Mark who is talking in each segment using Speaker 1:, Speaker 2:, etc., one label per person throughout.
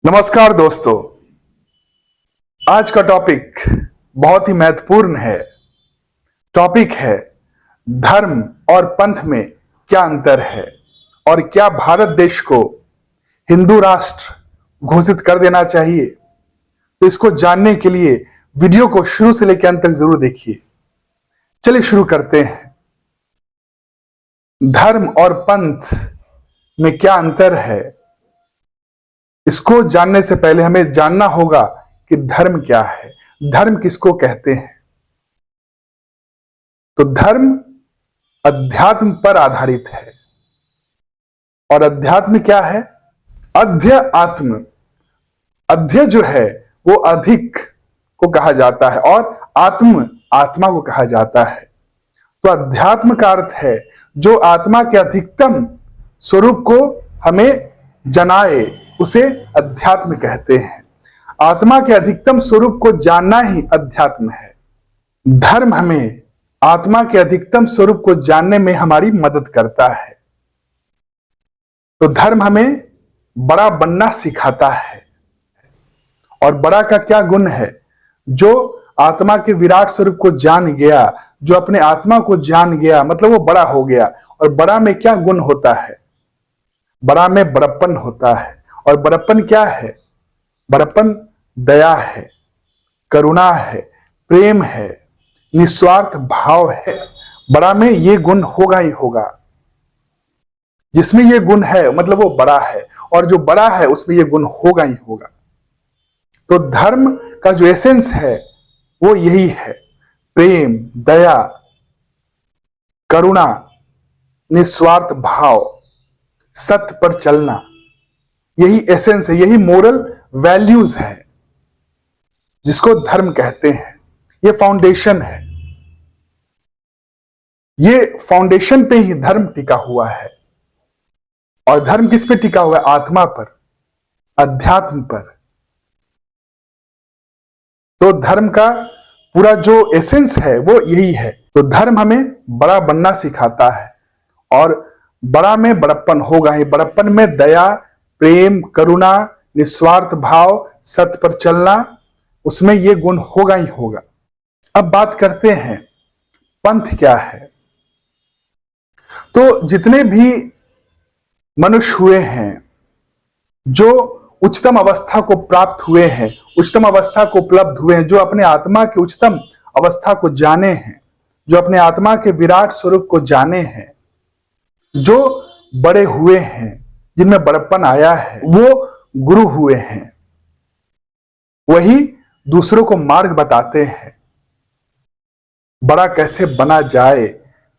Speaker 1: नमस्कार दोस्तों। आज का टॉपिक बहुत ही महत्वपूर्ण है। टॉपिक है धर्म और पंथ में क्या अंतर है और क्या भारत देश को हिंदू राष्ट्र घोषित कर देना चाहिए। तो इसको जानने के लिए वीडियो को शुरू से लेकर अंत तक जरूर देखिए। चलिए शुरू करते हैं। धर्म और पंथ में क्या अंतर है, इसको जानने से पहले हमें जानना होगा कि धर्म क्या है, धर्म किसको कहते हैं। तो धर्म अध्यात्म पर आधारित है। और अध्यात्म क्या है? अध्य आत्म। अध्य जो है वो अधिक को कहा जाता है और आत्म आत्मा को कहा जाता है। तो अध्यात्म का अर्थ है जो आत्मा के अधिकतम स्वरूप को हमें जनाए, उसे अध्यात्म कहते हैं। आत्मा के अधिकतम स्वरूप को जानना ही अध्यात्म है। धर्म हमें आत्मा के अधिकतम स्वरूप को जानने में हमारी मदद करता है। तो धर्म हमें बड़ा बनना सिखाता है। और बड़ा का क्या गुण है? जो आत्मा के विराट स्वरूप को जान गया, जो अपने आत्मा को जान गया, मतलब वो बड़ा हो गया। और बड़ा में क्या गुण होता है? बड़ा में बड़प्पन होता है। और बड़प्पन क्या है? बड़प्पन दया है, करुणा है, प्रेम है, निस्वार्थ भाव है। बड़ा में ये गुण होगा ही होगा। जिसमें ये गुण है मतलब वो बड़ा है, और जो बड़ा है उसमें ये गुण होगा ही होगा। तो धर्म का जो एसेंस है वो यही है, प्रेम, दया, करुणा, निस्वार्थ भाव, सत्य पर चलना। यही एसेंस है, यही मोरल वैल्यूज है जिसको धर्म कहते हैं। ये फाउंडेशन है। ये फाउंडेशन पे ही धर्म टिका हुआ है। और धर्म किस पे टिका हुआ है? आत्मा पर, अध्यात्म पर। तो धर्म का पूरा जो एसेंस है वो यही है। तो धर्म हमें बड़ा बनना सिखाता है। और बड़ा में बड़प्पन होगा ही। बड़प्पन में दया, प्रेम, करुणा, निस्वार्थ भाव, सत्य पर चलना, उसमें ये गुण होगा ही होगा। अब बात करते हैं पंथ क्या है। तो जितने भी मनुष्य हुए हैं जो उच्चतम अवस्था को प्राप्त हुए हैं, उच्चतम अवस्था को उपलब्ध हुए हैं, जो अपने आत्मा के उच्चतम अवस्था को जाने हैं, जो अपने आत्मा के विराट स्वरूप को जाने हैं, जो बड़े हुए हैं, जिनमें बड़प्पन आया है, वो गुरु हुए हैं। वही दूसरों को मार्ग बताते हैं, बड़ा कैसे बना जाए,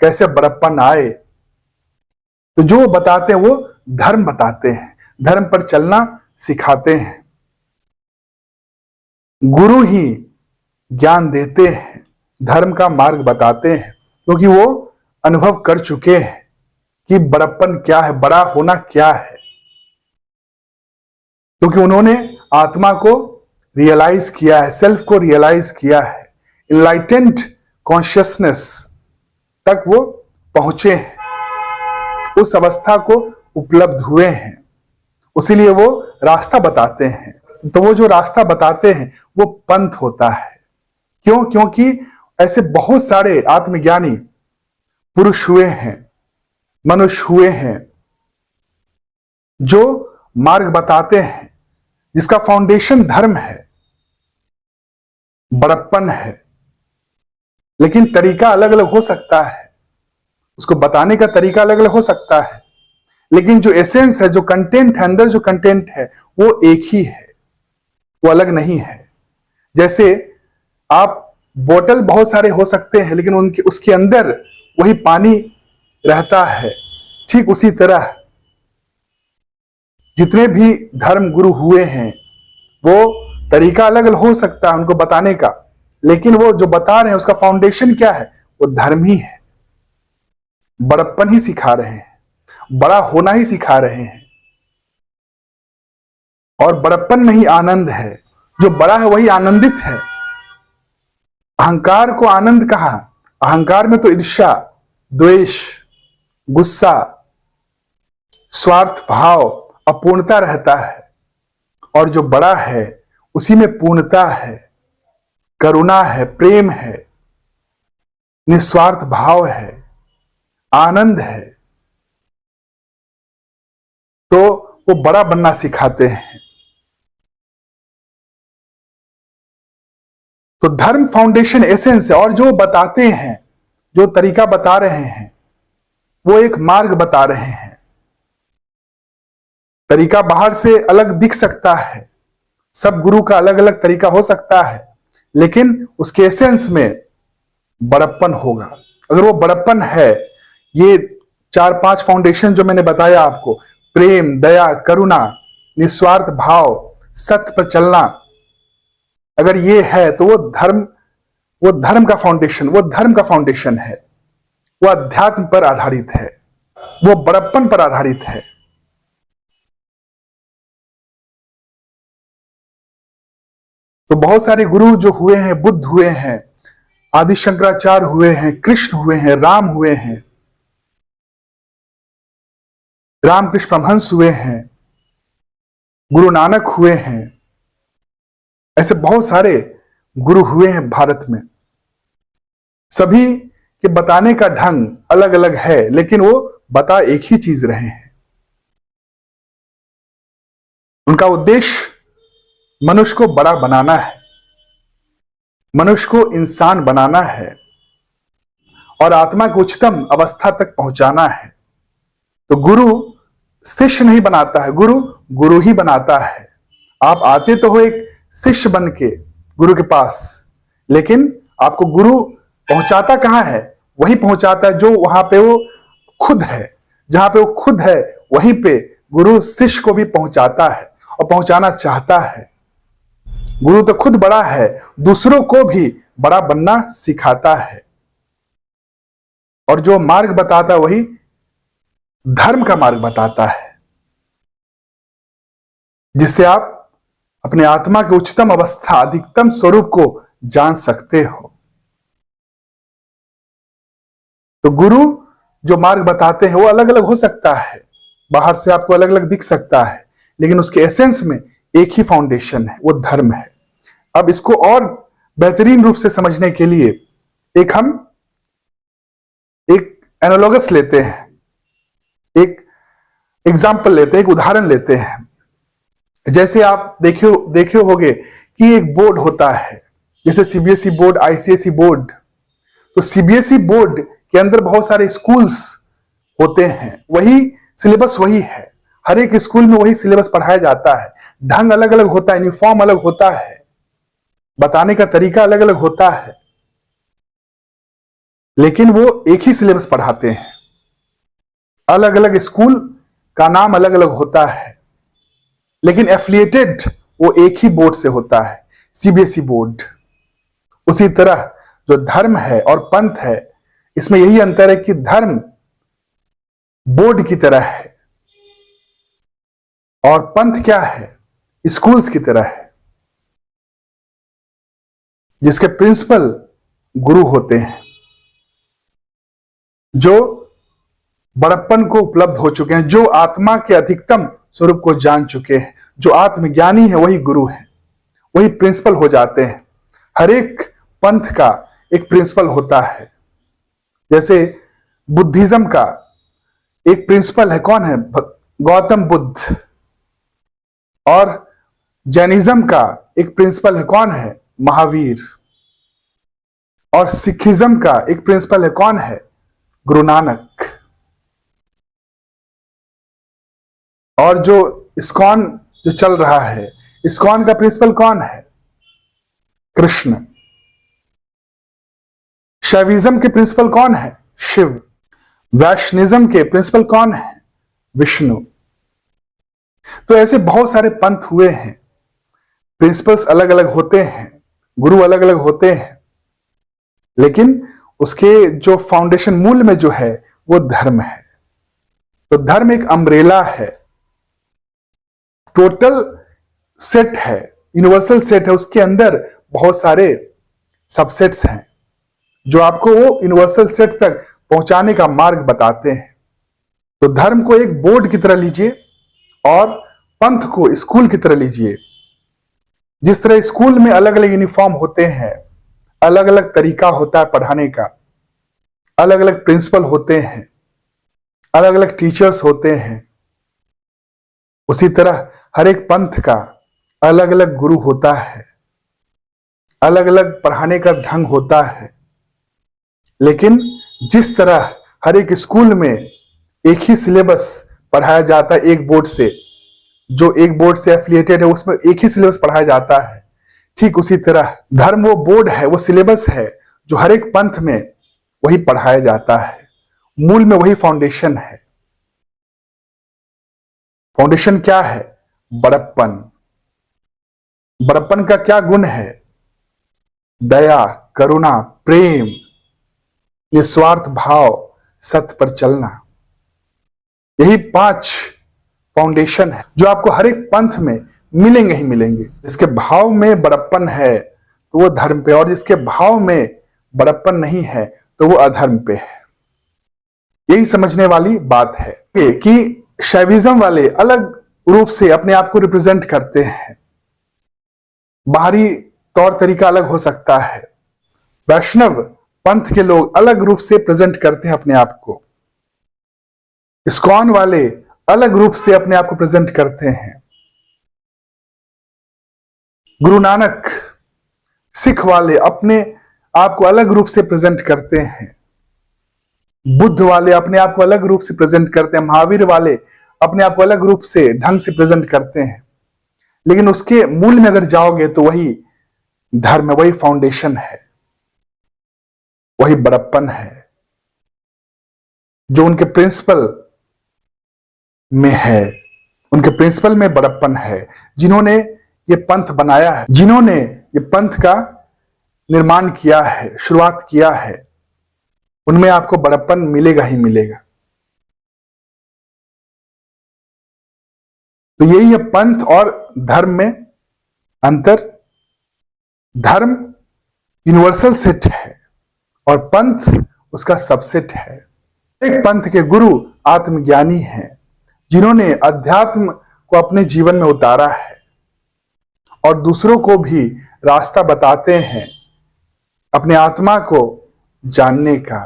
Speaker 1: कैसे बड़प्पन आए। तो जो बताते हैं वो धर्म बताते हैं, धर्म पर चलना सिखाते हैं। गुरु ही ज्ञान देते हैं, धर्म का मार्ग बताते हैं, क्योंकि वो अनुभव कर चुके हैं कि बड़प्पन क्या है, बड़ा होना क्या है। क्योंकि उन्होंने आत्मा को रियलाइज किया है, सेल्फ को रियलाइज किया है, इनलाइटेंड कॉन्शियसनेस तक वो पहुंचे हैं, उस अवस्था को उपलब्ध हुए हैं। उसीलिए वो रास्ता बताते हैं। तो वो जो रास्ता बताते हैं वो पंथ होता है। क्यों? क्योंकि ऐसे बहुत सारे आत्मज्ञानी पुरुष हुए हैं, मनुष्य हुए हैं, जो मार्ग बताते हैं, जिसका फाउंडेशन धर्म है, बड़प्पन है। लेकिन तरीका अलग अलग हो सकता है, उसको बताने का तरीका अलग अलग हो सकता है, लेकिन जो एसेंस है, जो कंटेंट है, अंदर जो कंटेंट है वो एक ही है, वो अलग नहीं है। जैसे आप बोतल बहुत सारे हो सकते हैं, लेकिन उनके उसके अंदर वही पानी रहता है। ठीक उसी तरह जितने भी धर्म गुरु हुए हैं वो तरीका अलग अलग हो सकता है उनको बताने का, लेकिन वो जो बता रहे हैं उसका फाउंडेशन क्या है? वो धर्म ही है। बड़प्पन ही सिखा रहे हैं, बड़ा होना ही सिखा रहे हैं। और बड़प्पन में ही आनंद है। जो बड़ा है वही आनंदित है। अहंकार को आनंद कहा? अहंकार में तो ईर्ष्या, द्वेष, गुस्सा, स्वार्थ भाव, अपूर्णता रहता है। और जो बड़ा है उसी में पूर्णता है, करुणा है, प्रेम है, निस्वार्थ भाव है, आनंद है। तो वो बड़ा बनना सिखाते हैं। तो धर्म फाउंडेशन एसेंस है। और जो बताते हैं, जो तरीका बता रहे हैं, वो एक मार्ग बता रहे हैं। तरीका बाहर से अलग दिख सकता है, सब गुरु का अलग अलग तरीका हो सकता है, लेकिन उसके एसेंस में बड़प्पन होगा। अगर वो बड़प्पन है, ये 4-5 फाउंडेशन जो मैंने बताया आपको, प्रेम, दया, करुणा, निस्वार्थ भाव, सत्य पर चलना, अगर ये है तो वो धर्म का फाउंडेशन है। वो अध्यात्म पर आधारित है, वो बड़प्पन पर आधारित है। तो बहुत सारे गुरु जो हुए हैं, बुद्ध हुए हैं, आदि शंकराचार्य हुए हैं, कृष्ण हुए हैं, राम हुए हैं, रामकृष्ण परमहंस हुए हैं, गुरु नानक हुए हैं, ऐसे बहुत सारे गुरु हुए हैं भारत में। सभी के बताने का ढंग अलग अलग है, लेकिन वो बता एक ही चीज रहे हैं। उनका उद्देश्य मनुष्य को बड़ा बनाना है, मनुष्य को इंसान बनाना है और आत्मा को उच्चतम अवस्था तक पहुंचाना है। तो गुरु शिष्य नहीं बनाता है, गुरु गुरु ही बनाता है। आप आते तो हो एक शिष्य बन के गुरु के पास, लेकिन आपको गुरु पहुंचाता कहां है? वही पहुंचाता है जो वहां पे वो खुद है। जहां पे वो खुद है वहीं पे गुरु शिष्य को भी पहुंचाता है और पहुंचाना चाहता है। गुरु तो खुद बड़ा है, दूसरों को भी बड़ा बनना सिखाता है। और जो मार्ग बताता है वही धर्म का मार्ग बताता है, जिससे आप अपने आत्मा के उच्चतम अवस्था, अधिकतम स्वरूप को जान सकते हो। तो गुरु जो मार्ग बताते हैं वो अलग अलग हो सकता है, बाहर से आपको अलग अलग दिख सकता है, लेकिन उसके एसेंस में एक ही फाउंडेशन है, वो धर्म है। अब इसको और बेहतरीन रूप से समझने के लिए हम एक एनालॉगस लेते हैं, एक एग्जाम्पल लेते हैं, एक उदाहरण लेते हैं। जैसे आप देखे होगे कि एक बोर्ड होता है, जैसे सीबीएसई बोर्ड, आईसीएसई बोर्ड। तो सीबीएसई बोर्ड के अंदर बहुत सारे स्कूल्स होते हैं, वही सिलेबस वही है, हर एक स्कूल में वही सिलेबस पढ़ाया जाता है। ढंग अलग अलग होता है, यूनिफॉर्म अलग होता है, बताने का तरीका अलग अलग होता है, लेकिन वो एक ही सिलेबस पढ़ाते हैं। अलग अलग स्कूल का नाम अलग अलग होता है, लेकिन एफिलिएटेड वो एक ही बोर्ड से होता है, सीबीएसई बोर्ड। उसी तरह जो धर्म है और पंथ है, इसमें यही अंतर है कि धर्म बोर्ड की तरह है और पंथ क्या है? स्कूल्स की तरह है, जिसके प्रिंसिपल गुरु होते हैं, जो बड़प्पन को उपलब्ध हो चुके हैं, जो आत्मा के अधिकतम स्वरूप को जान चुके हैं, जो आत्मज्ञानी है, वही गुरु है, वही प्रिंसिपल हो जाते हैं। हर एक पंथ का एक प्रिंसिपल होता है। जैसे बुद्धिज्म का एक प्रिंसिपल है, कौन है? गौतम बुद्ध। और जैनिज्म का एक प्रिंसिपल है, कौन है? महावीर। और सिखिज्म का एक प्रिंसिपल है, कौन है? गुरु नानक। और जो इस्कॉन जो चल रहा है, इस्कॉन का प्रिंसिपल कौन है? कृष्ण। शैविज्म के प्रिंसिपल कौन है? शिव। वैष्णिज्म के प्रिंसिपल कौन है? विष्णु। तो ऐसे बहुत सारे पंथ हुए हैं, प्रिंसिपल्स अलग अलग होते हैं, गुरु अलग अलग होते हैं, लेकिन उसके जो फाउंडेशन मूल में जो है वो धर्म है। तो धर्म एक अम्ब्रेला है, टोटल सेट है, यूनिवर्सल सेट है, उसके अंदर बहुत सारे सबसेट्स हैं जो आपको वो यूनिवर्सल सेट तक पहुंचाने का मार्ग बताते हैं। तो धर्म को एक बोर्ड की तरह लीजिए और पंथ को स्कूल की तरह लीजिए। जिस तरह स्कूल में अलग अलग यूनिफॉर्म होते हैं, अलग अलग तरीका होता है पढ़ाने का, अलग अलग प्रिंसिपल होते हैं, अलग अलग टीचर्स होते हैं, उसी तरह हर एक पंथ का अलग अलग गुरु होता है, अलग अलग पढ़ाने का ढंग होता है। लेकिन जिस तरह हर एक स्कूल में एक ही सिलेबस पढ़ाया जाता है, एक बोर्ड से, जो एक बोर्ड से एफिलिएटेड है उसमें एक ही सिलेबस पढ़ाया जाता है, ठीक उसी तरह धर्म वो बोर्ड है, वो सिलेबस है जो हर एक पंथ में वही पढ़ाया जाता है। मूल में वही फाउंडेशन है। फाउंडेशन क्या है? बड़प्पन। बड़प्पन का क्या गुण है? दया, करुणा, प्रेम, निस्वार्थ भाव, सत्य पर चलना। यही 5 फाउंडेशन है जो आपको हर एक पंथ में मिलेंगे ही मिलेंगे। जिसके भाव में बड़प्पन है तो वो धर्म पे, और जिसके भाव में बड़प्पन नहीं है तो वो अधर्म पे है। यही समझने वाली बात है कि शैविज्म वाले अलग रूप से अपने आप को रिप्रेजेंट करते हैं। बाहरी तौर तरीका अलग हो सकता है। वैष्णव पंथ के लोग अलग रूप से प्रेजेंट करते हैं अपने आप को। इस्कॉन वाले अलग रूप से अपने आप को प्रेजेंट करते हैं। गुरु नानक, सिख वाले अपने आप को अलग रूप से प्रेजेंट करते हैं। बुद्ध वाले अपने आप को अलग रूप से प्रेजेंट करते हैं। महावीर वाले अपने आप को अलग रूप से ढंग से प्रेजेंट करते हैं। लेकिन उसके मूल में अगर जाओगे तो वही धर्म, वही फाउंडेशन है, वही बड़प्पन है जो उनके प्रिंसिपल में है। उनके प्रिंसिपल में बड़प्पन है। जिन्होंने ये पंथ बनाया है, जिन्होंने ये पंथ का निर्माण किया है, शुरुआत किया है, उनमें आपको बड़प्पन मिलेगा ही मिलेगा। तो यही है पंथ और धर्म में अंतर। धर्म यूनिवर्सल सेट है और पंथ उसका सबसेट है। एक पंथ के गुरु आत्मज्ञानी हैं जिन्होंने अध्यात्म को अपने जीवन में उतारा है और दूसरों को भी रास्ता बताते हैं अपने आत्मा को जानने का,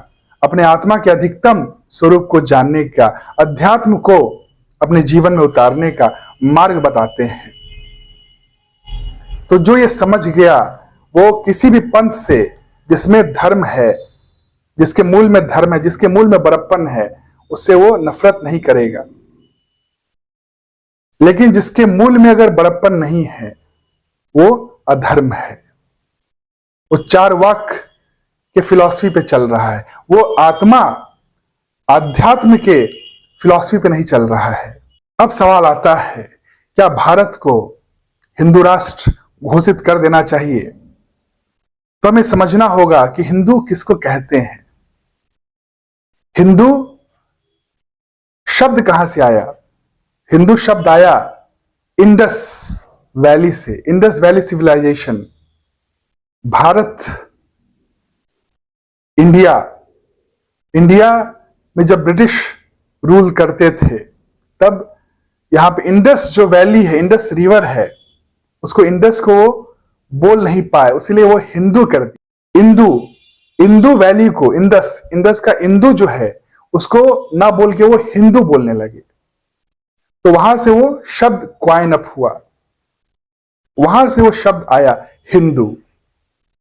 Speaker 1: अपने आत्मा के अधिकतम स्वरूप को जानने का, अध्यात्म को अपने जीवन में उतारने का मार्ग बताते हैं। तो जो ये समझ गया वो किसी भी पंथ से जिसमें धर्म है, जिसके मूल में धर्म है, जिसके मूल में बड़प्पन है, उससे वो नफरत नहीं करेगा। लेकिन जिसके मूल में अगर बड़प्पन नहीं है वो अधर्म है। वो 4 वाक के फिलॉसफी पे चल रहा है। वो आत्मा आध्यात्म के फिलॉसफी पे नहीं चल रहा है। अब सवाल आता है, क्या भारत को हिंदू राष्ट्र घोषित कर देना चाहिए? तो हमें समझना होगा कि हिंदू किसको कहते हैं। हिंदू शब्द कहां से आया? हिंदू शब्द आया इंडस वैली से, Indus valley civilization. Bharat, India में जब ब्रिटिश रूल करते थे तब यहां पे इंडस जो वैली है, इंडस रिवर है, उसको इंडस को बोल नहीं पाए, इसलिए वो हिंदू कर दी। इंदु वैली को इंडस का इंदु जो है उसको ना बोल के वो हिंदू बोलने लगे। तो वहां से वो शब्द क्वाइन अप हुआ, वहां से वो शब्द आया हिंदू।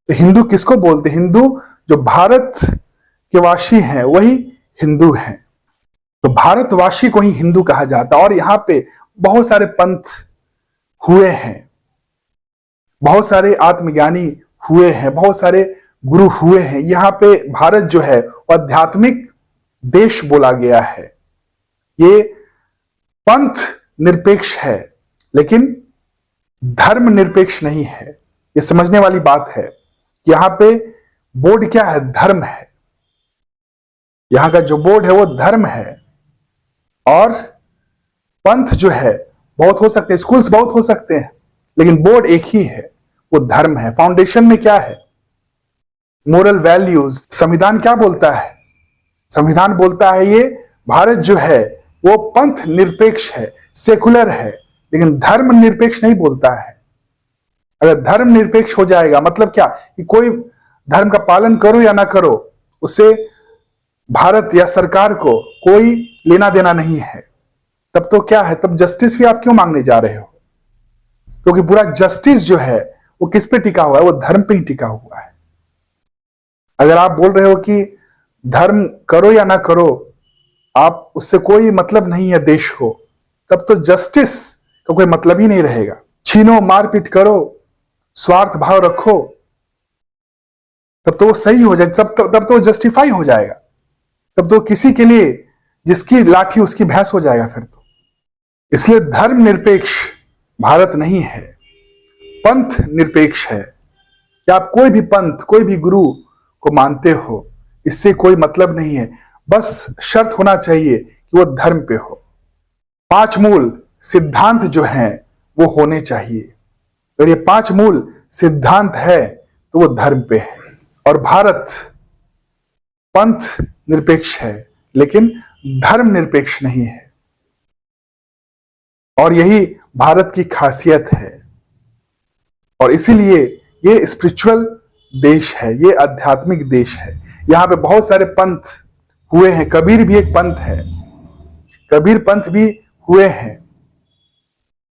Speaker 1: तो हिंदू किसको बोलते? हिंदू जो भारत के वासी हैं वही हिंदू हैं। तो भारतवासी को ही हिंदू कहा जाता है। और यहां पे बहुत सारे पंथ हुए हैं, बहुत सारे आत्मज्ञानी हुए हैं, बहुत सारे गुरु हुए हैं। यहां पे भारत जो है वो आध्यात्मिक देश बोला गया है। ये पंथ निरपेक्ष है लेकिन धर्म निरपेक्ष नहीं है। ये समझने वाली बात है। यहां पे बोर्ड क्या है? धर्म है। यहां का जो बोर्ड है वो धर्म है। और पंथ जो है बहुत हो सकते हैं, स्कूल्स बहुत हो सकते हैं, लेकिन बोर्ड एक ही है, वो धर्म है। फाउंडेशन में क्या है? Moral values. संविधान क्या बोलता है? संविधान बोलता है ये भारत जो है वो पंथ निरपेक्ष है, सेकुलर है, लेकिन धर्म निरपेक्ष नहीं बोलता है। अगर धर्म निरपेक्ष हो जाएगा मतलब क्या कि कोई धर्म का पालन करो या ना करो, उससे भारत या सरकार को कोई लेना देना नहीं है। तब तो क्या है, तब जस्टिस भी आप क्यों मांगने जा रहे हो? क्योंकि पूरा जस्टिस जो है वो किस पे टिका हुआ है? वो धर्म पे ही टिका हुआ है। अगर आप बोल रहे हो कि धर्म करो या ना करो, आप उससे कोई मतलब नहीं है देश को, तब तो जस्टिस का कोई मतलब ही नहीं रहेगा। छीनो, मारपीट करो, स्वार्थ भाव रखो, तब तो वो सही हो जाए, तब तो जस्टिफाई हो जाएगा। तब तो किसी के लिए जिसकी लाठी उसकी भैंस हो जाएगा फिर तो। इसलिए धर्म निरपेक्ष भारत नहीं है, पंथ निरपेक्ष है। कि आप कोई भी पंथ, कोई भी गुरु को मानते हो, इससे कोई मतलब नहीं है। बस शर्त होना चाहिए कि वो धर्म पे हो। 5 मूल सिद्धांत जो हैं वो होने चाहिए। अगर ये 5 मूल सिद्धांत है तो वो धर्म पे है। और भारत पंथ निरपेक्ष है लेकिन धर्म निरपेक्ष नहीं है। और यही भारत की खासियत है। और इसीलिए ये स्पिरिचुअल देश है, ये आध्यात्मिक देश है। यहां पे बहुत सारे पंथ हुए हैं। कबीर भी एक पंथ है, कबीर पंथ भी हुए हैं।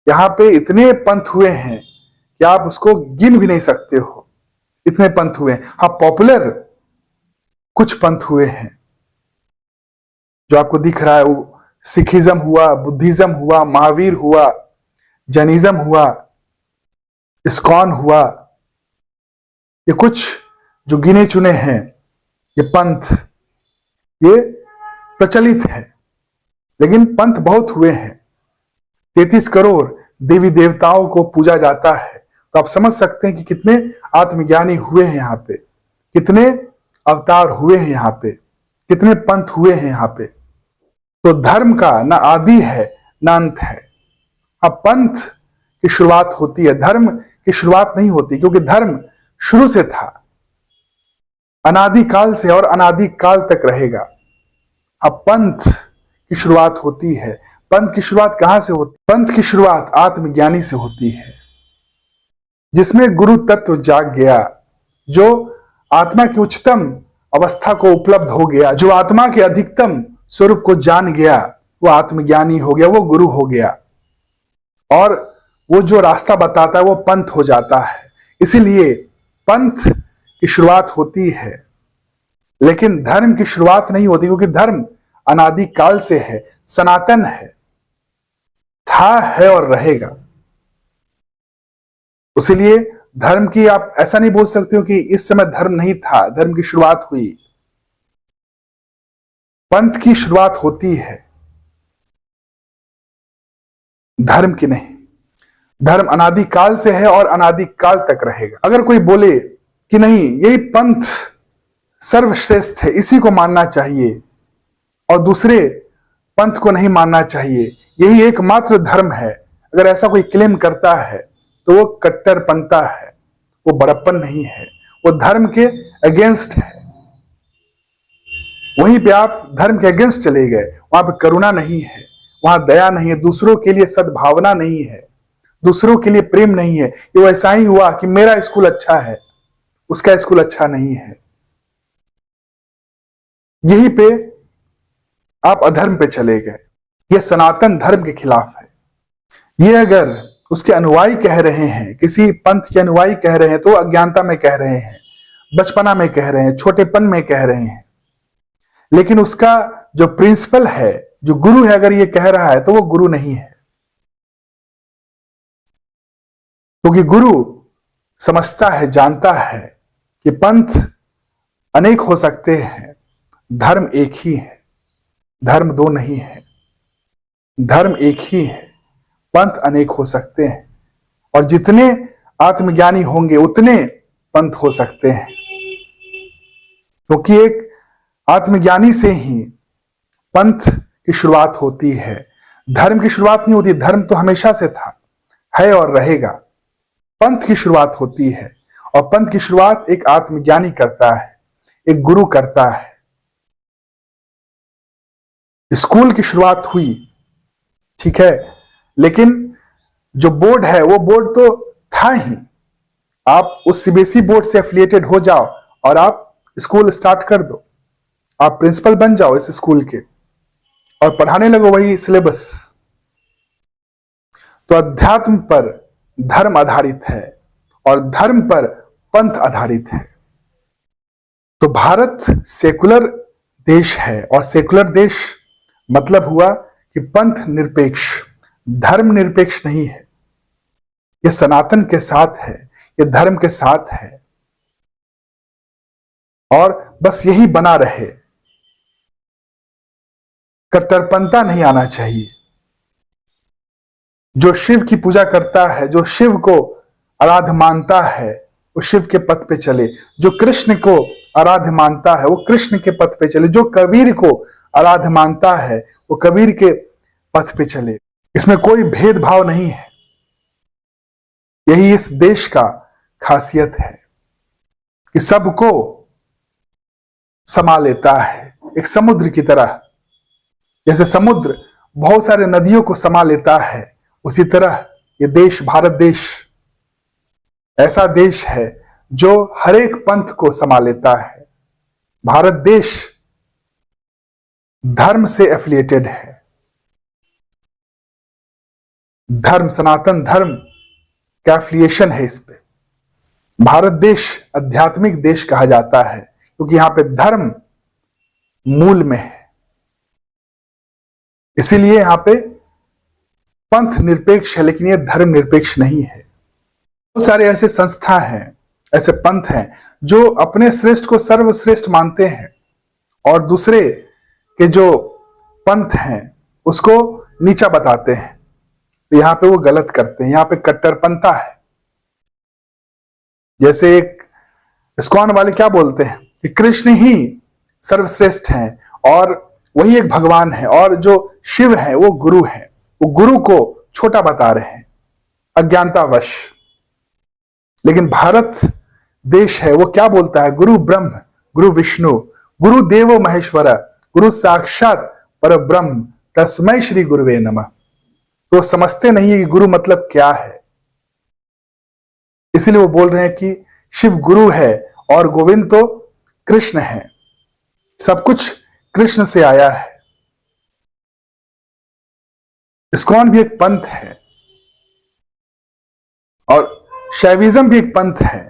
Speaker 1: यहां पे इतने पंथ हुए हैं कि आप उसको गिन भी नहीं सकते हो, इतने पंथ हुए हैं। हाँ, पॉपुलर कुछ पंथ हुए हैं जो आपको दिख रहा है। वो सिखिज्म हुआ, बुद्धिज्म हुआ, महावीर हुआ, जैनिज्म हुआ, इस्कॉन हुआ। ये कुछ जो गिने चुने हैं ये पंथ, ये प्रचलित है। लेकिन पंथ बहुत हुए हैं। 33 करोड़ देवी देवताओं को पूजा जाता है। तो आप समझ सकते हैं कि कितने आत्मज्ञानी हुए हैं यहाँ पे, कितने अवतार हुए हैं यहाँ पे, कितने पंथ हुए हैं यहाँ पे। तो धर्म का ना आदि है ना अंत है। अब पंथ की शुरुआत होती है, धर्म की शुरुआत नहीं होती, क्योंकि धर्म शुरू से था, अनादिकाल से, और अनादिकाल तक रहेगा। अब पंथ की शुरुआत होती है। पंथ की शुरुआत कहां से होती? पंथ की शुरुआत आत्मज्ञानी से होती है, जिसमें गुरु तत्व जाग गया, जो आत्मा की उच्चतम अवस्था को उपलब्ध हो गया, जो आत्मा के अधिकतम स्वरूप को जान गया, वो आत्मज्ञानी हो गया, वो गुरु हो गया। और वो जो रास्ता बताता है वो पंथ हो जाता है। इसीलिए पंथ की शुरुआत होती है, लेकिन धर्म की शुरुआत नहीं होती, क्योंकि धर्म अनादिकाल से है, सनातन है, था, है और रहेगा। इसीलिए धर्म की आप ऐसा नहीं बोल सकते हो कि इस समय धर्म नहीं था, धर्म की शुरुआत हुई। पंथ की शुरुआत होती है, धर्म की नहीं। धर्म अनादिकाल से है और अनादिकाल तक रहेगा। अगर कोई बोले कि नहीं, यही पंथ सर्वश्रेष्ठ है, इसी को मानना चाहिए और दूसरे पंथ को नहीं मानना चाहिए, यही एकमात्र धर्म है, अगर ऐसा कोई क्लेम करता है तो वो कट्टरपंथा है, वो बड़प्पन नहीं है, वो धर्म के अगेंस्ट है। वहीं पे आप धर्म के अगेंस्ट चले गए, वहां पे करुणा नहीं है, वहां दया नहीं है, दूसरों के लिए सद्भावना नहीं है, दूसरों के लिए प्रेम नहीं है। ये वैसा ही हुआ कि मेरा स्कूल अच्छा है, उसका स्कूल अच्छा नहीं है। यहीं पे आप अधर्म पे चले गए। यह सनातन धर्म के खिलाफ है। ये अगर उसके अनुयायी कह रहे हैं, किसी पंथ के अनुयायी कह रहे हैं, तो अज्ञानता में कह रहे हैं, बचपना में कह रहे हैं, छोटेपन में कह रहे हैं। लेकिन उसका जो प्रिंसिपल है, जो गुरु है, अगर ये कह रहा है तो वो गुरु नहीं है। क्योंकि गुरु समझता है, जानता है कि पंथ अनेक हो सकते हैं, धर्म एक ही है, धर्म दो नहीं है, धर्म एक ही है, पंथ अनेक हो सकते हैं। और जितने आत्मज्ञानी होंगे उतने पंथ हो सकते हैं, क्योंकि एक आत्मज्ञानी से ही पंथ की शुरुआत होती है, धर्म की शुरुआत नहीं होती। धर्म तो हमेशा से था, है और रहेगा। पंथ की शुरुआत होती है, और पंथ की शुरुआत एक आत्मज्ञानी करता है, एक गुरु करता है। स्कूल की शुरुआत हुई, ठीक है, लेकिन जो बोर्ड है वो बोर्ड तो था ही, आप उस सीबीएसई बोर्ड से एफिलिएटेड हो जाओ और आप स्कूल स्टार्ट कर दो, आप प्रिंसिपल बन जाओ इस स्कूल के और पढ़ाने लगो वही सिलेबस। तो अध्यात्म पर धर्म आधारित है और धर्म पर पंथ आधारित है। तो भारत सेकुलर देश है और सेकुलर देश मतलब हुआ कि पंथ निरपेक्ष, धर्म निरपेक्ष नहीं है। ये सनातन के साथ है, ये धर्म के साथ है और बस यही बना रहे, कट्टरपंथा नहीं आना चाहिए। जो शिव की पूजा करता है, जो शिव को आराध्य मानता है, वो शिव के पथ पे चले। जो कृष्ण को आराध्य मानता है वो कृष्ण के पथ पे चले। जो कबीर को आराध्य मानता है वो कबीर के पथ पे चले। इसमें कोई भेदभाव नहीं है। यही इस देश का खासियत है कि सबको समा लेता है, एक समुद्र की तरह। जैसे समुद्र बहुत सारे नदियों को समा लेता है, उसी तरह ये देश, भारत देश ऐसा देश है जो हर एक पंथ को समा लेता है। भारत देश धर्म से एफिलिएटेड है। धर्म, सनातन धर्म का एफिलिएशन है इस पे। भारत देश आध्यात्मिक देश कहा जाता है क्योंकि यहां पे धर्म मूल में है। इसीलिए यहां पे पंथ निरपेक्ष है, लेकिन यह धर्म निरपेक्ष नहीं है। बहुत सारे ऐसे संस्था हैं, ऐसे पंथ हैं जो अपने श्रेष्ठ को सर्वश्रेष्ठ मानते हैं और दूसरे के जो पंथ हैं उसको नीचा बताते हैं। तो यहां पे वो गलत करते हैं, यहां पे कट्टरपंथा है। जैसे एक इस्कॉन वाले क्या बोलते हैं कि कृष्ण ही सर्वश्रेष्ठ हैं और वही एक भगवान है और जो शिव है वो गुरु है। वो गुरु को छोटा बता रहे हैं अज्ञानतावश। लेकिन भारत देश है वो क्या बोलता है? गुरु ब्रह्म, गुरु विष्णु, गुरु देवो महेश्वर, गुरु साक्षात पर ब्रह्म, तस्मै श्री गुरुवे नमः। तो समझते नहीं है कि गुरु मतलब क्या है। इसलिए वो बोल रहे हैं कि शिव गुरु है और गोविंद तो कृष्ण है, सब कुछ कृष्ण से आया है। इस्कॉन भी एक पंथ है और शैविज्म भी एक पंथ है।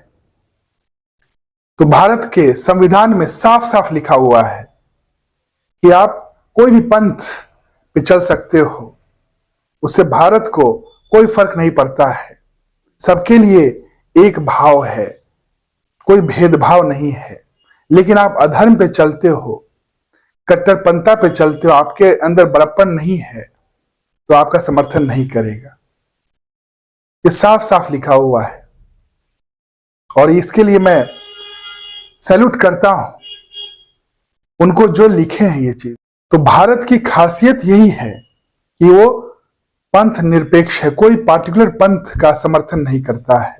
Speaker 1: तो भारत के संविधान में साफ साफ लिखा हुआ है कि आप कोई भी पंथ पे चल सकते हो, उससे भारत को कोई फर्क नहीं पड़ता है। सबके लिए एक भाव है, कोई भेदभाव नहीं है। लेकिन आप अधर्म पे चलते हो, कट्टरपंथा पे चलते हो, आपके अंदर बड़प्पन नहीं है, तो आपका समर्थन नहीं करेगा। ये साफ साफ लिखा हुआ है और इसके लिए मैं सैल्यूट करता हूं उनको जो लिखे हैं ये चीज। तो भारत की खासियत यही है कि वो पंथ निरपेक्ष है, कोई पार्टिकुलर पंथ का समर्थन नहीं करता है।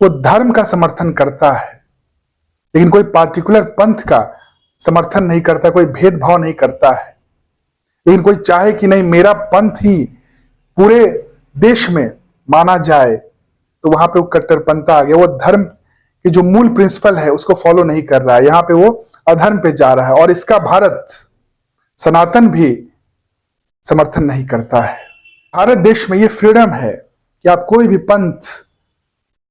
Speaker 1: वो धर्म का समर्थन करता है लेकिन कोई पार्टिकुलर पंथ का समर्थन नहीं करता, कोई भेदभाव नहीं करता है। लेकिन कोई चाहे कि नहीं मेरा पंथ ही पूरे देश में माना जाए, तो वहां पे वो कट्टरपंथा आ गया। वो धर्म की जो मूल प्रिंसिपल है उसको फॉलो नहीं कर रहा है, यहां पे वो अधर्म पे जा रहा है और इसका भारत सनातन भी समर्थन नहीं करता है। भारत देश में ये फ्रीडम है कि आप कोई भी पंथ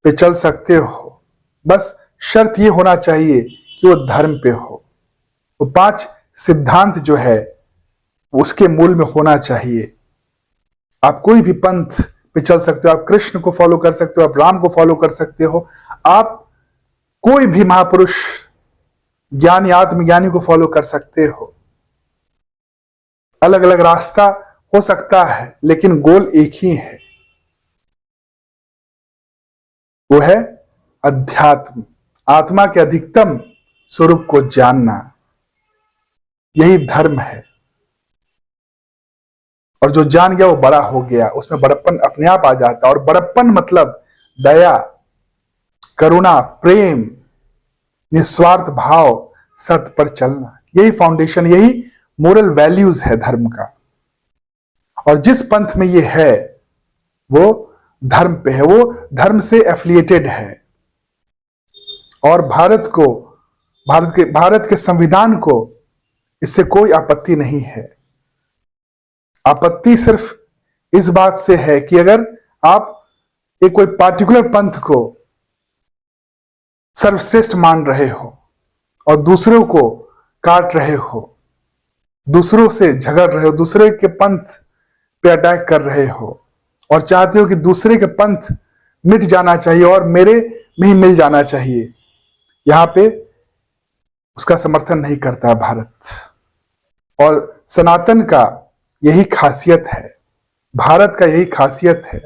Speaker 1: पे चल सकते हो, बस शर्त ये होना चाहिए कि वो धर्म पे हो। वो 5 सिद्धांत जो है उसके मूल में होना चाहिए। आप कोई भी पंथ पे चल सकते हो, आप कृष्ण को फॉलो कर सकते हो, आप राम को फॉलो कर सकते हो, आप कोई भी महापुरुष ज्ञानी आत्मज्ञानी को फॉलो कर सकते हो। अलग अलग रास्ता हो सकता है लेकिन गोल एक ही है, वो है अध्यात्म, आत्मा के अधिकतम स्वरूप को जानना। यही धर्म है और जो जान गया वो बड़ा हो गया, उसमें बड़प्पन अपने आप आ जाता है। और बड़प्पन मतलब दया, करुणा, प्रेम, निस्वार्थ भाव, सत्य पर चलना। यही फाउंडेशन, यही मोरल वैल्यूज है धर्म का। और जिस पंथ में ये है वो धर्म पे है, वो धर्म से एफिलिएटेड है। और भारत के संविधान को इससे कोई आपत्ति नहीं है। आपत्ति सिर्फ इस बात से है कि अगर आप एक कोई पार्टिकुलर पंथ को सर्वश्रेष्ठ मान रहे हो और दूसरों को काट रहे हो, दूसरों से झगड़ रहे हो, दूसरे के पंथ पे अटैक कर रहे हो और चाहते हो कि दूसरे के पंथ मिट जाना चाहिए और मेरे में ही मिल जाना चाहिए, यहां पे उसका समर्थन नहीं करता भारत। और सनातन का यही खासियत है, भारत का यही खासियत है।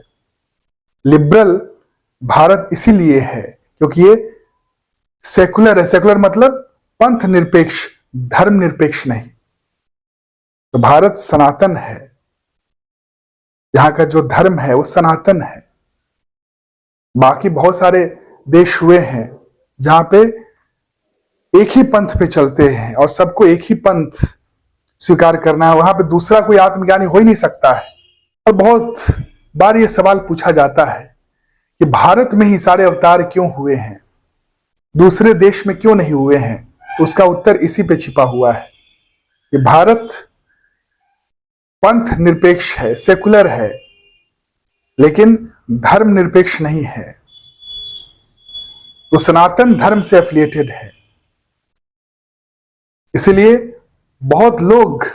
Speaker 1: लिबरल भारत इसीलिए है क्योंकि ये सेकुलर है। सेकुलर मतलब पंथ निरपेक्ष, धर्म निरपेक्ष नहीं। तो भारत सनातन है, यहां का जो धर्म है वो सनातन है। बाकी बहुत सारे देश हुए हैं जहां पे एक ही पंथ पे चलते हैं और सबको एक ही पंथ स्वीकार करना है, वहां पे दूसरा कोई आत्मज्ञानी हो ही नहीं सकता है। और बहुत बार ये सवाल पूछा जाता है कि भारत में ही सारे अवतार क्यों हुए हैं, दूसरे देश में क्यों नहीं हुए हैं। तो उसका उत्तर इसी पे छिपा हुआ है कि भारत पंथ निरपेक्ष है, सेकुलर है, लेकिन धर्म निरपेक्ष नहीं है। तो सनातन धर्म से एफिलिएटेड है। इसलिए बहुत लोग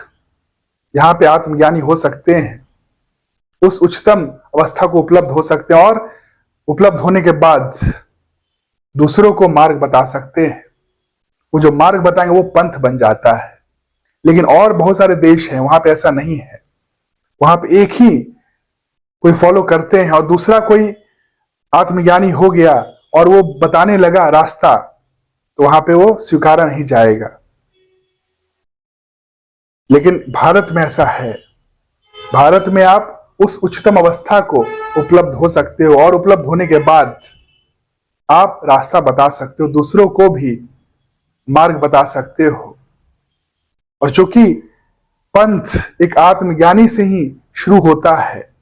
Speaker 1: यहां पे आत्मज्ञानी हो सकते हैं, उस उच्चतम अवस्था को उपलब्ध हो सकते हैं और उपलब्ध होने के बाद दूसरों को मार्ग बता सकते हैं। वो जो मार्ग बताएंगे वो पंथ बन जाता है। लेकिन और बहुत सारे देश हैं वहां पे ऐसा नहीं है। वहां पे एक ही कोई फॉलो करते हैं और दूसरा कोई आत्मज्ञानी हो गया और वो बताने लगा रास्ता, तो वहां पे वो स्वीकारा नहीं जाएगा। लेकिन भारत में ऐसा है। भारत में आप उस उच्चतम अवस्था को उपलब्ध हो सकते हो और उपलब्ध होने के बाद आप रास्ता बता सकते हो, दूसरों को भी मार्ग बता सकते हो। और चूंकि पंथ एक आत्मज्ञानी से ही शुरू होता है,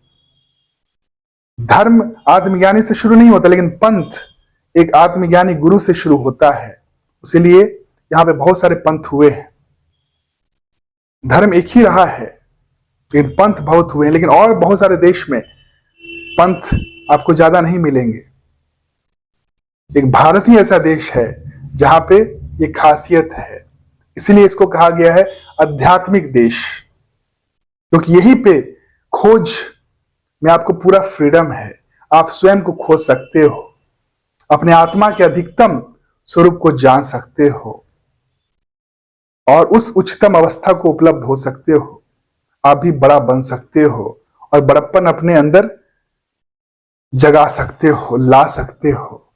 Speaker 1: धर्म आत्मज्ञानी से शुरू नहीं होता, लेकिन पंथ एक आत्मज्ञानी गुरु से शुरू होता है। इसीलिए यहां पे बहुत सारे पंथ हुए हैं। धर्म एक ही रहा है लेकिन पंथ बहुत हुए हैं। लेकिन और बहुत सारे देश में पंथ आपको ज्यादा नहीं मिलेंगे। एक भारत ही ऐसा देश है जहां पे ये खासियत है। इसलिए इसको कहा गया है आध्यात्मिक देश, क्योंकि यहीं पे खोज में आपको पूरा फ्रीडम है। आप स्वयं को खोज सकते हो, अपने आत्मा के अधिकतम स्वरूप को जान सकते हो और उस उच्चतम अवस्था को उपलब्ध हो सकते हो। आप भी बड़ा बन सकते हो और बड़प्पन अपने अंदर जगा सकते हो, ला सकते हो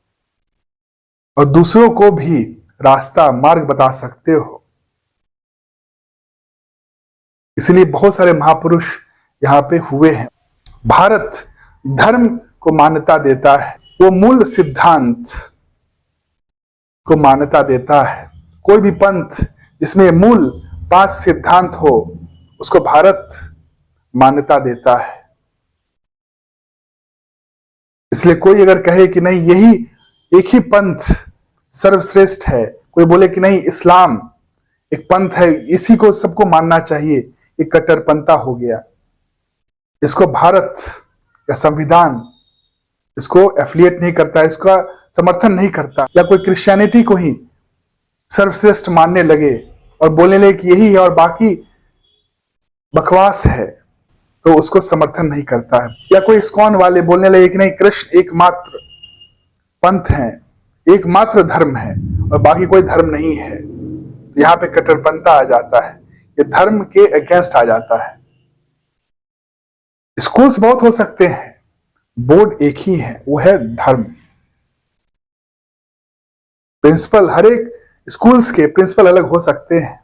Speaker 1: और दूसरों को भी रास्ता मार्ग बता सकते हो। इसलिए बहुत सारे महापुरुष यहां पे हुए हैं। भारत धर्म को मान्यता देता है, वो मूल सिद्धांत को मान्यता देता है। कोई भी पंथ जिसमें मूल 5 सिद्धांत हो उसको भारत मान्यता देता है। इसलिए कोई अगर कहे कि नहीं यही एक ही पंथ सर्वश्रेष्ठ है, कोई बोले कि नहीं इस्लाम एक पंथ है, इसी को सबको मानना चाहिए, ये कट्टरपंथा हो गया। इसको भारत या संविधान इसको एफिलिएट नहीं करता, इसका समर्थन नहीं करता। या कोई क्रिश्चियनिटी को ही सर्वश्रेष्ठ मानने लगे और बोलने लगे कि यही है और बाकी बकवास है, तो उसको समर्थन नहीं करता है। या कोई इस्कॉन वाले बोलने लगे कि नहीं कृष्ण एकमात्र पंथ है, एकमात्र धर्म है और बाकी कोई धर्म नहीं है, तो यहां पे कट्टरपंथा आ जाता है, ये धर्म के अगेंस्ट आ जाता है। स्कूल्स बहुत हो सकते हैं, बोर्ड एक ही है, वो है धर्म। प्रिंसिपल हर एक स्कूल्स के प्रिंसिपल अलग हो सकते हैं,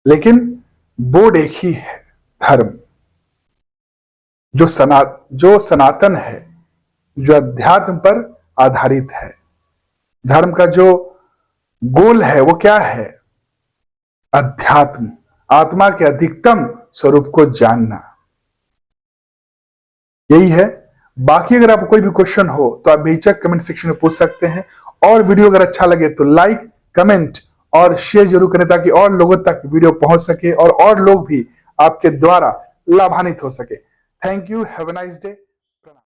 Speaker 1: लेकिन बोर्ड एक ही है, धर्म। जो सनातन है, जो अध्यात्म पर आधारित है। धर्म का जो गोल है वो क्या है? अध्यात्म, आत्मा के अधिकतम स्वरूप को जानना। यही है। बाकी अगर आपको कोई भी क्वेश्चन हो तो आप बेहिचक कमेंट सेक्शन में पूछ सकते हैं, और वीडियो अगर अच्छा लगे तो लाइक, कमेंट और शेयर जरूर करें ताकि और लोगों तक वीडियो पहुंच सके और लोग भी आपके द्वारा लाभान्वित हो सके। Thank you, have a nice day.